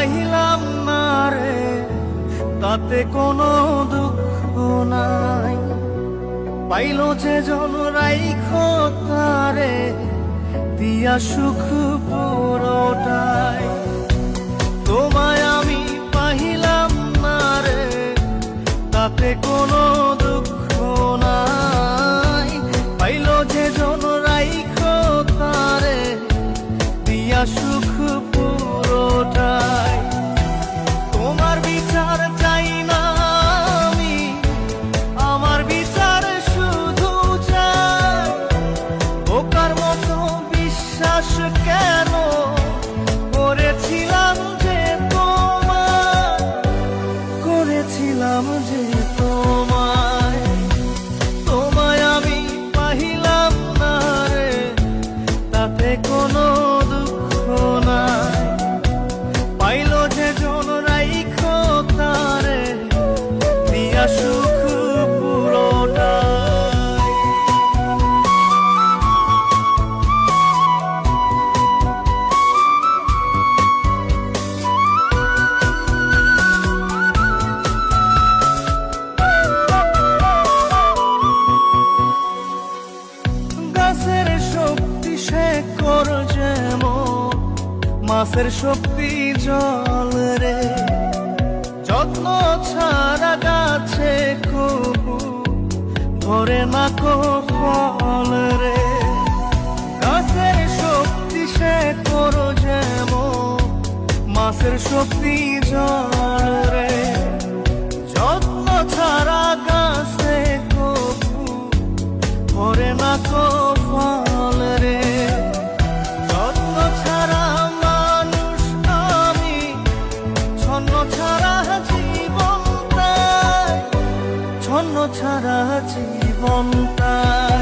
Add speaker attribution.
Speaker 1: পাইলাম না রে, তাতে কোনো দুঃখ নাই। পাইল যে জন রাইখো তারে, দিয়া সুখ পুরোটাই। তোমায় আমি পাইলাম না রে, তাতে কোনো দুঃখ নাই। পাইল যে জন রাইখো তারে, দিয়া সুখ পুরোটাই। তোমার বিচার চাই না আমি, আমার বিচার শুধু চাই। বোকার মতো বিশ্বাস কেন করেছিলাম যে তোমায়, করেছিলাম যে তোমায়। তোমায় আমি পাইলাম না রে, তাতে কোনো দুঃখ নাই। পাইল যে জন রাইখো তারে, দিয়া সুখ পুরোটাই। গাছের শক্তি শেকড় যেমন, মাছের শক্তি জল রে। যত্ন ছাড়া গাছে কবু ধরে না কো ফল রে। গাছের শক্তি শেকড় যেমন, মাছের শক্তি জল রে। যত্ন ছাড়া গাছে কবু ধরে না কো ফল রে। যত্ন ছাড়া মানুষ আমি, ছন্ন ছাড়া জীবন তাই, ছন্ন ছাড়া জীবন তাই।